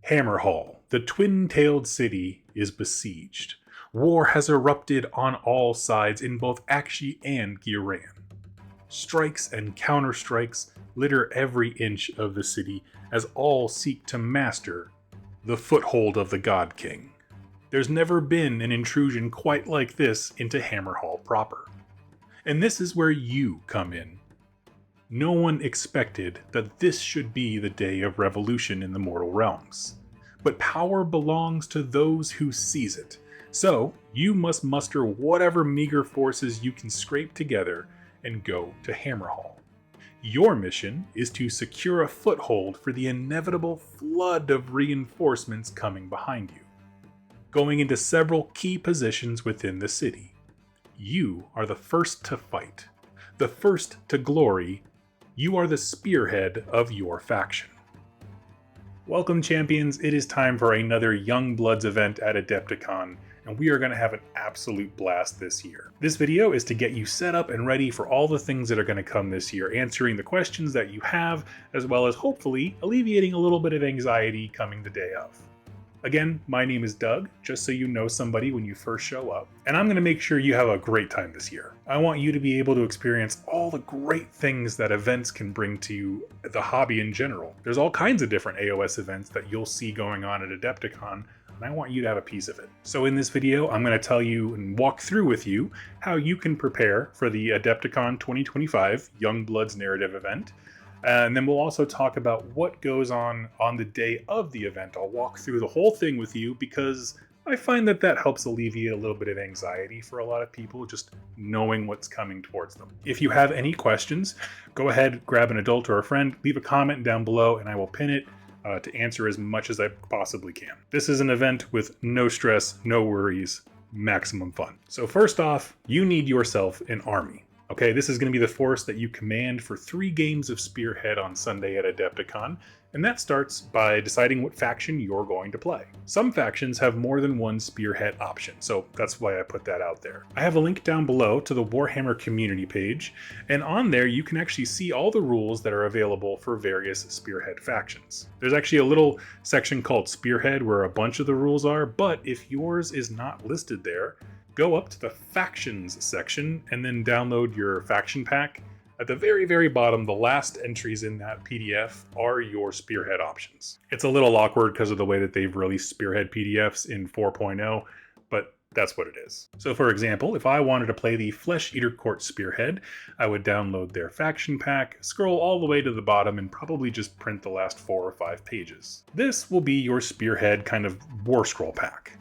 Hammerhall, the twin-tailed city, is besieged. War has erupted on all sides in both Akshi and Giran. Strikes and counterstrikes litter every inch of the city as all seek to master the foothold of the God King. There's never been an intrusion quite like this into Hammerhall proper. And this is where you come in. No one expected that this should be the day of revolution in the mortal realms. But power belongs to those who seize it. So, you must muster whatever meager forces you can scrape together and go to Hammerhall. Your mission is to secure a foothold for the inevitable flood of reinforcements coming behind you, going into several key positions within the city. You are the first to fight, the first to glory. You are the spearhead of your faction. Welcome, champions. It is time for another Youngbloods event at Adepticon, and we are going to have an absolute blast this year. This video is to get you set up and ready for all the things that are going to come this year, answering the questions that you have, as well as hopefully alleviating a little bit of anxiety coming the day of. Again, my name is Doug, just so you know somebody when you first show up, and I'm going to make sure you have a great time this year. I want you to be able to experience all the great things that events can bring to the hobby in general. There's all kinds of different AOS events that you'll see going on at Adepticon, and I want you to have a piece of it. So in this video, I'm going to tell you and walk through with you how you can prepare for the Adepticon 2025 Youngbloods narrative event. And then we'll also talk about what goes on the day of the event. I'll walk through the whole thing with you because I find that helps alleviate a little bit of anxiety for a lot of people, just knowing what's coming towards them. If you have any questions, go ahead, grab an adult or a friend, leave a comment down below, and I will pin it to answer as much as I possibly can. This is an event with no stress, no worries, maximum fun. So first off, you need yourself an army. Okay, this is going to be the force that you command for 3 games of Spearhead on Sunday at Adepticon, and that starts by deciding what faction you're going to play. Some factions have more than one Spearhead option, so that's why I put that out there. I have a link down below to the Warhammer community page, and on there you can actually see all the rules that are available for various Spearhead factions. There's actually a little section called Spearhead where a bunch of the rules are, but if yours is not listed there, go up to the Factions section and then download your faction pack. At the very, very bottom, the last entries in that PDF are your Spearhead options. It's a little awkward because of the way that they've released Spearhead PDFs in 4.0, but that's what it is. So for example, if I wanted to play the Flesh Eater Court Spearhead, I would download their faction pack, scroll all the way to the bottom, and probably just print the last 4 or 5 pages. This will be your Spearhead kind of war scroll pack.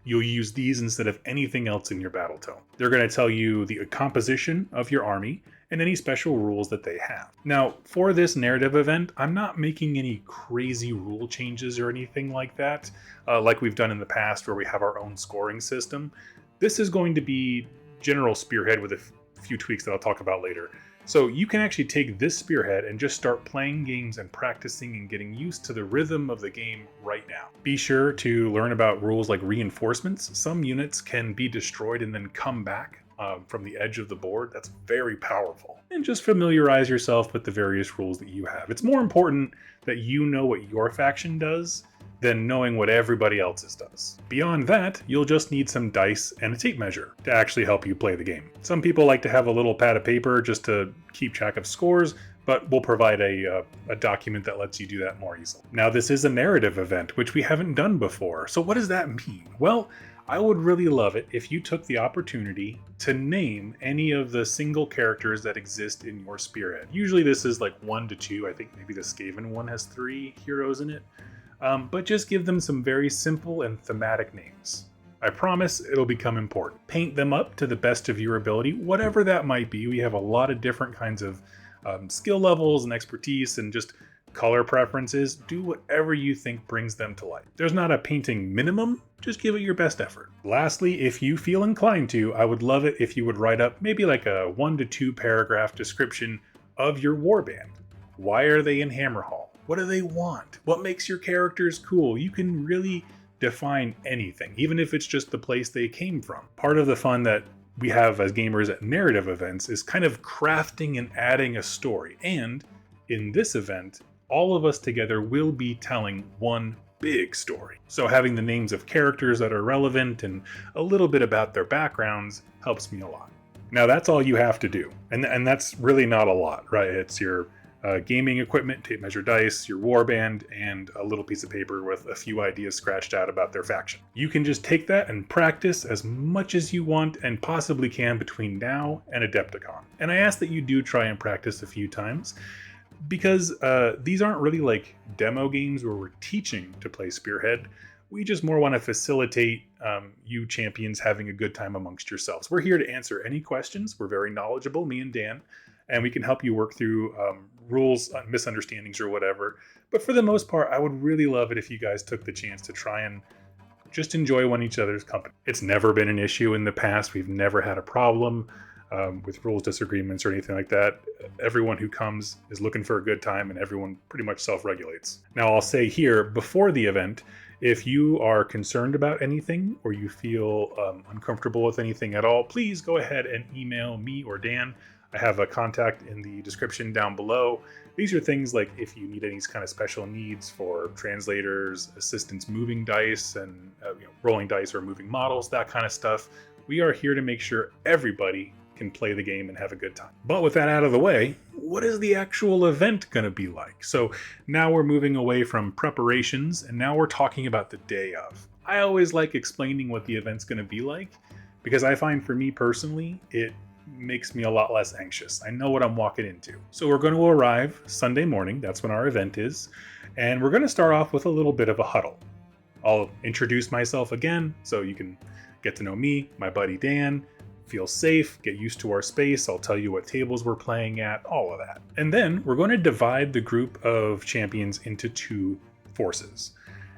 You'll use these instead of anything else in your battle tome. They're going to tell you the composition of your army and any special rules that they have. Now, for this narrative event, I'm not making any crazy rule changes or anything like that, like we've done in the past where we have our own scoring system. This is going to be general Spearhead with a few tweaks that I'll talk about later. So you can actually take this Spearhead and just start playing games and practicing and getting used to the rhythm of the game right now. Be sure to learn about rules like reinforcements. Some units can be destroyed and then come back from the edge of the board. That's very powerful. And just familiarize yourself with the various rules that you have. It's more important that you know what your faction does than knowing what everybody else's does. Beyond that, you'll just need some dice and a tape measure to actually help you play the game. Some people like to have a little pad of paper just to keep track of scores, but we'll provide a document that lets you do that more easily. Now, this is a narrative event, which we haven't done before. So what does that mean? Well, I would really love it if you took the opportunity to name any of the single characters that exist in your Spearhead. Usually this is like 1 to 2. I think maybe the Skaven one has 3 heroes in it. But just give them some very simple and thematic names. I promise it'll become important. Paint them up to the best of your ability, whatever that might be. We have a lot of different kinds of skill levels and expertise and just color preferences. Do whatever you think brings them to life. There's not a painting minimum, just give it your best effort. Lastly, if you feel inclined to, I would love it if you would write up maybe like a 1 to 2 paragraph description of your warband. Why are they in Hammerhall? What do they want? What makes your characters cool? You can really define anything, even if it's just the place they came from. Part of the fun that we have as gamers at narrative events is kind of crafting and adding a story. And in this event, all of us together will be telling one big story. So having the names of characters that are relevant and a little bit about their backgrounds helps me a lot. Now that's all you have to do. And that's really not a lot, right? It's your gaming equipment, tape measure dice, your warband, and a little piece of paper with a few ideas scratched out about their faction. You can just take that and practice as much as you want and possibly can between now and Adepticon. And I ask that you do try and practice a few times, because these aren't really like demo games where we're teaching to play Spearhead. We just more want to facilitate you champions having a good time amongst yourselves. We're here to answer any questions. We're very knowledgeable, me and Dan, and we can help you work through rules, misunderstandings, or whatever. But for the most part, I would really love it if you guys took the chance to try and just enjoy one each other's company. It's never been an issue in the past. We've never had a problem with rules disagreements or anything like that. Everyone who comes is looking for a good time, and everyone pretty much self-regulates. Now, I'll say here, before the event, if you are concerned about anything or you feel uncomfortable with anything at all, please go ahead and email me or Dan. I have a contact in the description down below. These are things like if you need any kind of special needs for translators, assistants moving dice, and rolling dice or moving models, that kind of stuff. We are here to make sure everybody can play the game and have a good time. But with that out of the way, what is the actual event going to be like? So now we're moving away from preparations, and now we're talking about the day of. I always like explaining what the event's going to be like, because I find for me personally, it makes me a lot less anxious. I know what I'm walking into. So we're going to arrive Sunday morning. That's when our event is. And we're going to start off with a little bit of a huddle. I'll introduce myself again so you can get to know me, my buddy Dan, feel safe, get used to our space. I'll tell you what tables we're playing at, all of that. And then we're going to divide the group of champions into two forces.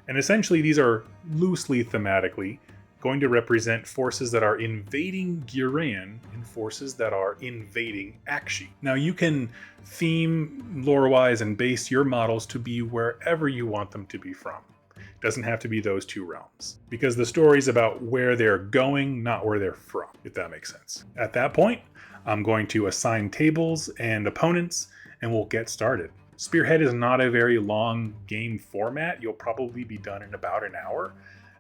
And essentially these are loosely thematically going to represent forces that are invading Giran and forces that are invading Akshi. Now you can theme lore-wise and base your models to be wherever you want them to be from. It doesn't have to be those two realms, because the story's about where they're going, not where they're from, if that makes sense. At that point, I'm going to assign tables and opponents, and we'll get started. Spearhead is not a very long game format. You'll probably be done in about an hour,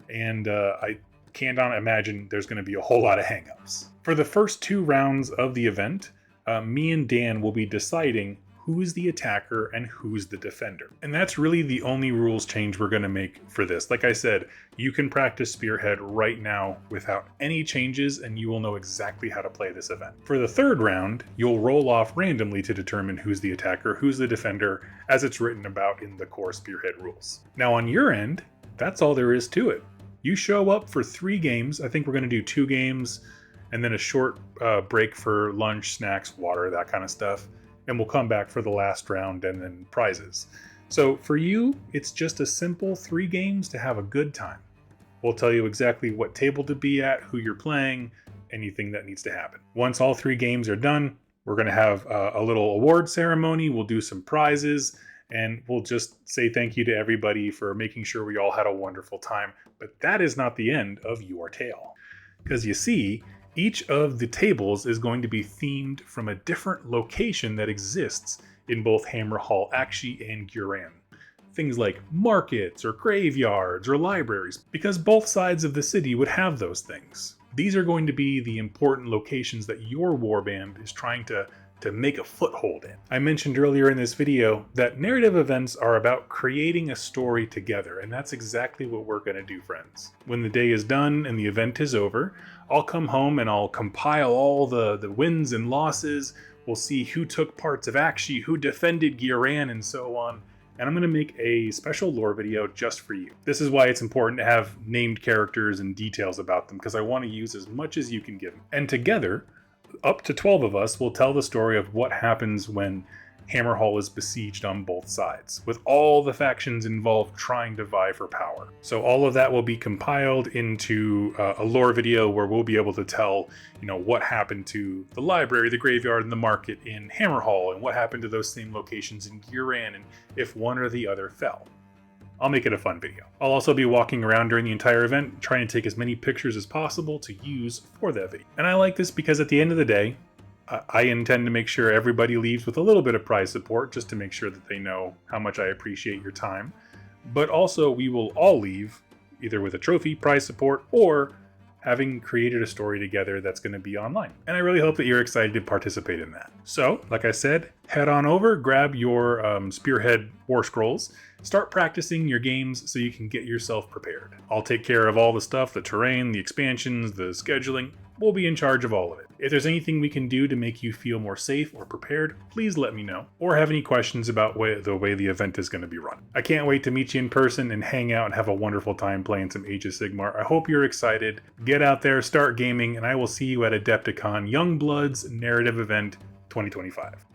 and I cannot imagine there's going to be a whole lot of hangups. For the first two rounds of the event, me and Dan will be deciding who's the attacker and who's the defender. And that's really the only rules change we're going to make for this. Like I said, you can practice Spearhead right now without any changes, and you will know exactly how to play this event. For the third round, you'll roll off randomly to determine who's the attacker, who's the defender, as it's written about in the core Spearhead rules. Now on your end, that's all there is to it. You show up for 3 games. I think we're going to do 2 games and then a short break for lunch, snacks, water, that kind of stuff. And we'll come back for the last round and then prizes. So for you, it's just a simple 3 games to have a good time. We'll tell you exactly what table to be at, who you're playing, anything that needs to happen. Once all 3 games are done, we're going to have a little award ceremony. We'll do some prizes, and we'll just say thank you to everybody for making sure we all had a wonderful time. But that is not the end of your tale. Because you see, each of the tables is going to be themed from a different location that exists in both Hammerhall, Akshi, and Giran. Things like markets, or graveyards, or libraries, because both sides of the city would have those things. These are going to be the important locations that your warband is trying to make a foothold in. I mentioned earlier in this video that narrative events are about creating a story together, and that's exactly what we're going to do, friends. When the day is done and the event is over, I'll come home and I'll compile all the wins and losses. We'll see who took parts of Akshi, who defended Giran, and so on. And I'm going to make a special lore video just for you. This is why it's important to have named characters and details about them, because I want to use as much as you can give them. And together, up to 12 of us will tell the story of what happens when Hammerhall is besieged on both sides, with all the factions involved trying to vie for power. So all of that will be compiled into a lore video where we'll be able to tell, what happened to the library, the graveyard, and the market in Hammerhall, and what happened to those same locations in Giran, and if one or the other fell. I'll make it a fun video. I'll also be walking around during the entire event, trying to take as many pictures as possible to use for that video. And I like this because at the end of the day, I intend to make sure everybody leaves with a little bit of prize support, just to make sure that they know how much I appreciate your time. but also we will all leave either with a trophy, prize support, or having created a story together that's going to be online. And I really hope that you're excited to participate in that. So, like I said, head on over, grab your Spearhead War Scrolls, start practicing your games so you can get yourself prepared. I'll take care of all the stuff, the terrain, the expansions, the scheduling. We'll be in charge of all of it. If there's anything we can do to make you feel more safe or prepared, please let me know, or have any questions about the way the event is going to be run. I can't wait to meet you in person and hang out and have a wonderful time playing some Age of Sigmar. I hope you're excited. Get out there, start gaming, and I will see you at Adepticon Youngbloods Narrative Event 2025.